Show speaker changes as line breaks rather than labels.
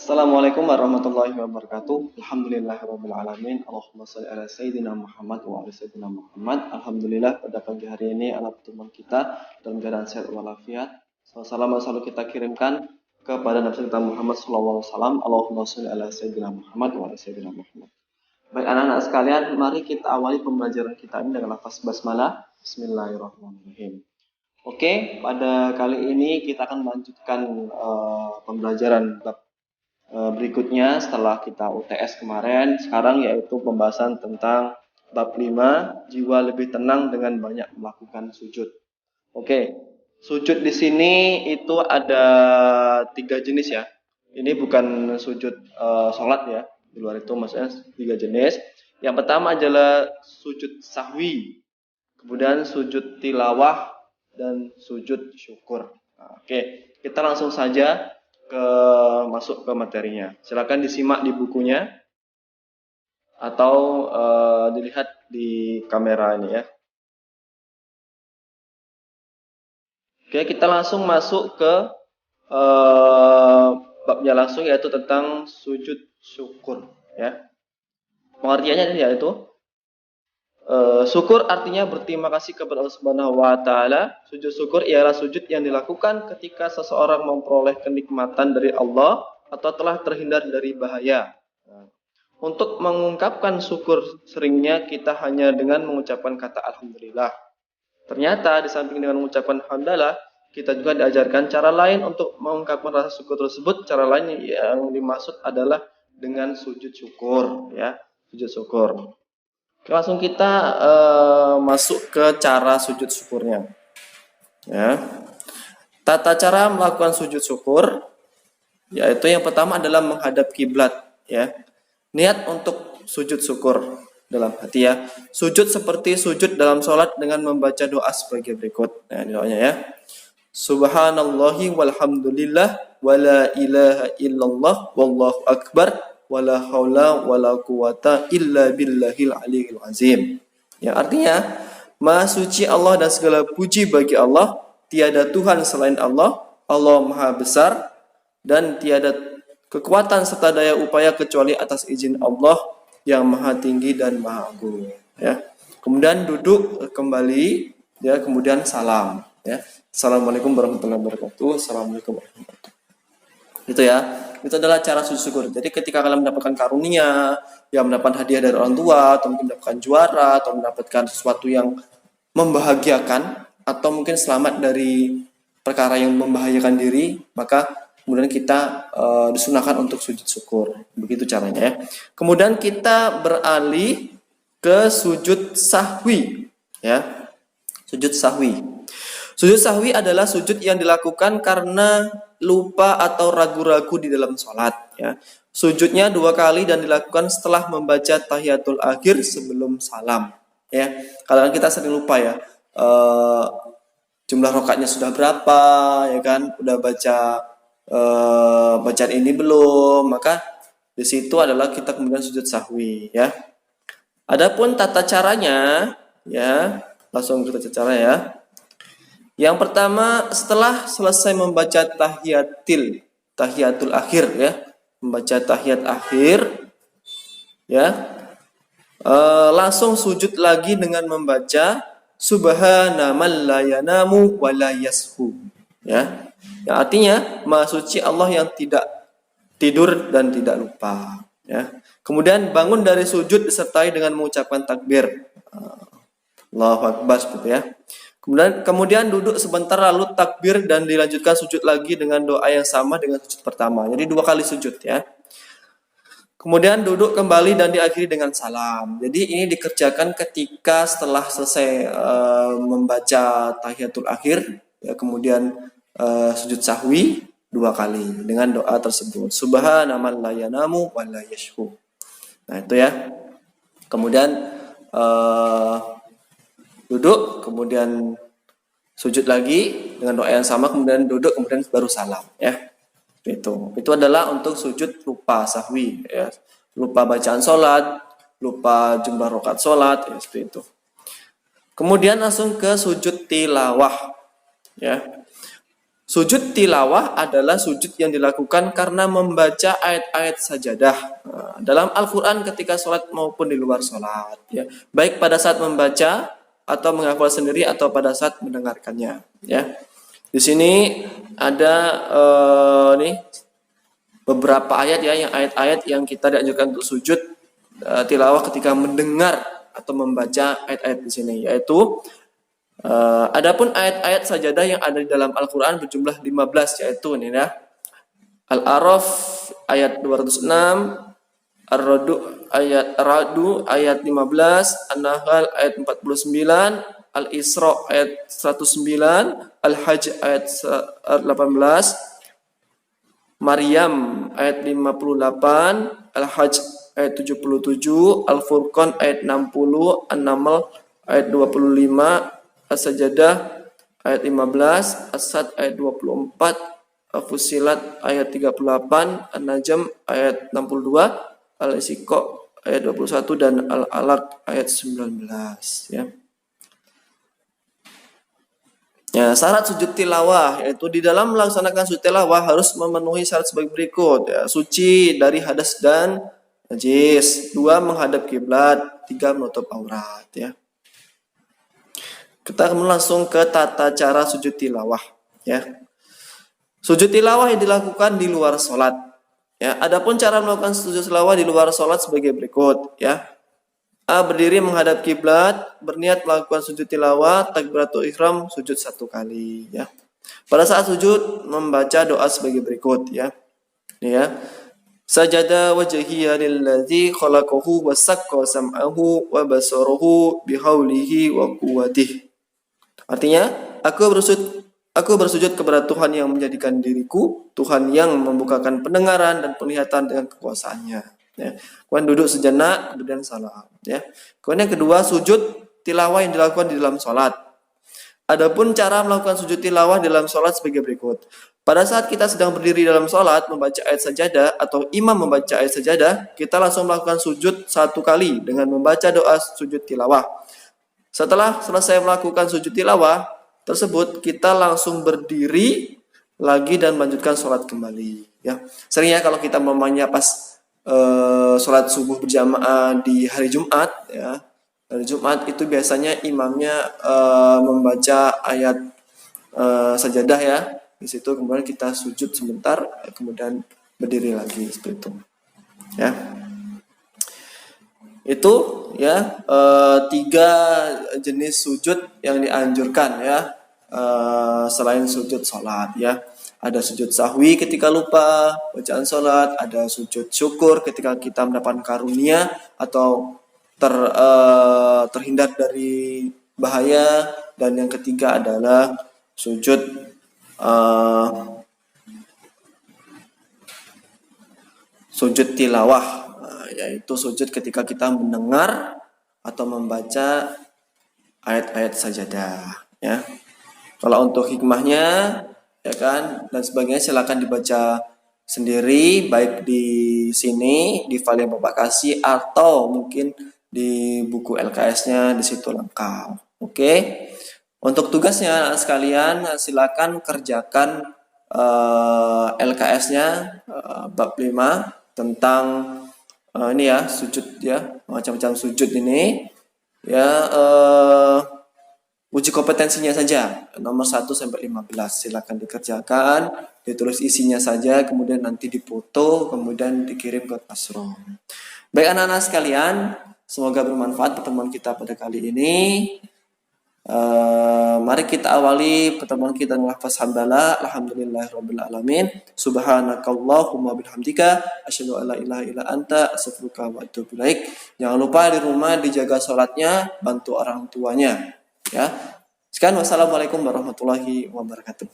Assalamualaikum warahmatullahi wabarakatuh. Alhamdulillahirabbil alamin. Allahumma shalli ala sayyidina Muhammad wa ala sayyidina Muhammad. Alhamdulillah pada pagi hari ini ala pertemuan kita dalam keadaan sehat walafiat. Salam selalu kita kirimkan kepada Nabi kita Muhammad sallallahu alaihi wasallam. Allahumma shalli ala sayyidina Muhammad wa ala sayyidina Muhammad. Baik anak-anak sekalian, mari kita awali pembelajaran kita ini dengan lafaz basmalah. Bismillahirrahmanirrahim. Oke, pada kali ini kita akan melanjutkan pembelajaran bab berikutnya setelah kita UTS kemarin, sekarang yaitu pembahasan tentang bab 5, jiwa lebih tenang dengan banyak melakukan sujud. Oke, sujud di sini itu ada 3 jenis ya. Ini bukan sujud sholat ya, di luar itu maksudnya 3 jenis. Yang pertama adalah sujud sahwi, kemudian sujud tilawah, dan sujud syukur. Oke, kita langsung saja masuk ke materinya. Silakan disimak di bukunya atau dilihat di kamera ini ya. Oke, kita langsung masuk ke babnya langsung, yaitu tentang sujud syukur ya. Pengertiannya yaitu syukur artinya berterima kasih kepada Allah Subhanahu wa taala. Sujud syukur ialah sujud yang dilakukan ketika seseorang memperoleh kenikmatan dari Allah atau telah terhindar dari bahaya. Untuk mengungkapkan syukur seringnya kita hanya dengan mengucapkan kata alhamdulillah. Ternyata di samping dengan mengucapkan alhamdulillah, kita juga diajarkan cara lain untuk mengungkapkan rasa syukur tersebut. Cara lain yang dimaksud adalah dengan sujud syukur ya, sujud syukur. Langsung kita masuk ke cara sujud syukurnya. Ya. Tata cara melakukan sujud syukur, yaitu yang pertama adalah menghadap kiblat. Ya. Niat untuk sujud syukur dalam hati ya. Sujud seperti sujud dalam sholat dengan membaca doa sebagai berikut. Nah, ini doanya ya. Subhanallahi walhamdulillah wala ilaha illallah wallahu akbar wala haula wala quwata illa billahil aliyil azim. Yang artinya, Maha suci Allah dan segala puji bagi Allah, tiada Tuhan selain Allah, Allah Maha besar dan tiada kekuatan serta daya upaya kecuali atas izin Allah yang Maha tinggi dan Maha agung ya. Kemudian duduk kembali ya, kemudian salam ya. Assalamualaikum warahmatullahi wabarakatuh. Assalamualaikum warahmatullahi wabarakatuh. Itu ya. Itu adalah cara sujud syukur. Jadi ketika kalian mendapatkan karunia, yang mendapatkan hadiah dari orang tua, atau mungkin mendapatkan juara, atau mendapatkan sesuatu yang membahagiakan, atau mungkin selamat dari perkara yang membahayakan diri, maka kemudian kita disunahkan untuk sujud syukur. Begitu caranya ya. Kemudian kita beralih ke sujud sahwi ya. Sujud sahwi. Sujud sahwi adalah sujud yang dilakukan karena lupa atau ragu-ragu di dalam sholat ya. Sujudnya 2 kali dan dilakukan setelah membaca tahiyatul akhir sebelum salam ya. Kadang kita sering lupa ya, jumlah rakaatnya sudah berapa ya kan, udah baca bacaan ini belum, maka di situ adalah kita kemudian sujud sahwi ya. Adapun tata caranya ya, langsung kita cara ya. Yang pertama, setelah selesai membaca tahiyatul akhir ya, membaca tahiyat akhir ya, langsung sujud lagi dengan membaca subhana man la yanamu wa la yashu ya. Yang artinya Maha suci Allah yang tidak tidur dan tidak lupa ya. Kemudian bangun dari sujud disertai dengan mengucapkan takbir. Allahu akbar seperti ya. Kemudian duduk sebentar lalu takbir dan dilanjutkan sujud lagi dengan doa yang sama dengan sujud pertama. Jadi 2 kali sujud ya. Kemudian duduk kembali dan diakhiri dengan salam. Jadi ini dikerjakan ketika setelah selesai membaca tahiyatul akhir ya, kemudian sujud sahwi 2 kali dengan doa tersebut. Subhana man la yanamu wa la yashhu. Nah, itu ya. Kemudian duduk, kemudian sujud lagi dengan doa yang sama, kemudian duduk, kemudian baru salam ya. Itu adalah untuk sujud lupa sahwi ya. Lupa bacaan sholat, lupa jumlah rakaat sholat ya, seperti itu. Kemudian langsung ke sujud tilawah ya. Sujud tilawah adalah sujud yang dilakukan karena membaca ayat-ayat sajadah dalam Al-Quran ketika sholat maupun di luar sholat. Ya. Baik pada saat membaca atau menghafal sendiri atau pada saat mendengarkannya. Ya. Di sini ada nih beberapa ayat ya, yang ayat-ayat yang kita dianjurkan untuk sujud tilawah ketika mendengar atau membaca ayat-ayat di sini, yaitu adapun ayat-ayat sajadah yang ada di dalam Al-Quran berjumlah 15, yaitu ini ya. Al-A'raf ayat 206, Ar-Ra'du ayat 15, An-Nahl ayat 49, Al-Isra ayat 109, Al-Hajj ayat 18, Maryam ayat 58, Al-Hajj ayat 77, Al-Furqan ayat 60, An-Naml ayat 25, As-Sajadah ayat 15, As-Sad ayat 24, Fussilat ayat 38, An-Najm ayat 62, Al-Insyiqaq ayat 21 dan Al-Alaq ayat 19 ya. Ya, syarat sujud tilawah yaitu di dalam melaksanakan sujud tilawah harus memenuhi syarat sebagai berikut ya. Suci dari hadas dan najis, 2 menghadap kiblat, 3 menutup aurat ya. Kita langsung ke tata cara sujud tilawah ya. Sujud tilawah yang dilakukan di luar sholat ya. Adapun cara melakukan sujud tilawah di luar sholat sebagai berikut ya. A. Berdiri menghadap kiblat, berniat melakukan sujud tilawah, takbiratul ihram, sujud 1 kali ya. Pada saat sujud membaca doa sebagai berikut ya. Ini ya. Sajada wajhiya lilladzi khalaqahu wa sakka sam'ahu wa basarahu bihaulihi wa quwwatihi. Artinya, aku bersujud kepada Tuhan yang menjadikan diriku, Tuhan yang membukakan pendengaran dan penglihatan dengan kekuasaannya. Ya. Kemudian duduk sejenak, kemudian salam. Ya. Kemudian yang kedua, sujud tilawah yang dilakukan di dalam sholat. Adapun cara melakukan sujud tilawah di dalam sholat sebagai berikut. Pada saat kita sedang berdiri dalam sholat, membaca ayat sajadah atau imam membaca ayat sajadah, kita langsung melakukan sujud 1 kali dengan membaca doa sujud tilawah. Setelah selesai melakukan sujud tilawah tersebut, kita langsung berdiri lagi dan melanjutkan sholat kembali. Ya, seringnya kalau kita memangnya pas sholat subuh berjamaah di hari Jumat, ya, hari Jumat itu biasanya imamnya membaca ayat sajadah ya. Di situ kemudian kita sujud sebentar, kemudian berdiri lagi seperti itu. Ya. Itu ya 3 jenis sujud yang dianjurkan ya selain sujud sholat ya. Ada sujud sahwi ketika lupa bacaan sholat, ada sujud syukur ketika kita mendapatkan karunia atau terhindar dari bahaya, dan yang ketiga adalah sujud sujud tilawah, yaitu sujud ketika kita mendengar atau membaca ayat-ayat sajadah ya. Kalau untuk hikmahnya ya kan dan sebagainya silakan dibaca sendiri, baik di sini di file yang Bapak kasih atau mungkin di buku LKS-nya, di situ lengkap. Oke. Untuk tugasnya sekalian silakan kerjakan LKS-nya bab 5 tentang ini ya, sujud ya, macam-macam sujud ini ya, uji kompetensinya saja nomor 1 sampai 15. Silakan dikerjakan, ditulis isinya saja, kemudian nanti dipoto, kemudian dikirim ke classroom. Baik anak-anak sekalian, semoga bermanfaat pertemuan kita pada kali ini. Mari kita awali pertemuan kita dengan lafaz hamdalah. Alhamdulillahirabbil alamin. Subhanakallahumma bihamdika asyhadu an la ilaha illa anta astaghfiruka wa atubu ilaik. Jangan lupa di rumah dijaga sholatnya, bantu orang tuanya ya. Sekian, wassalamualaikum warahmatullahi wabarakatuh.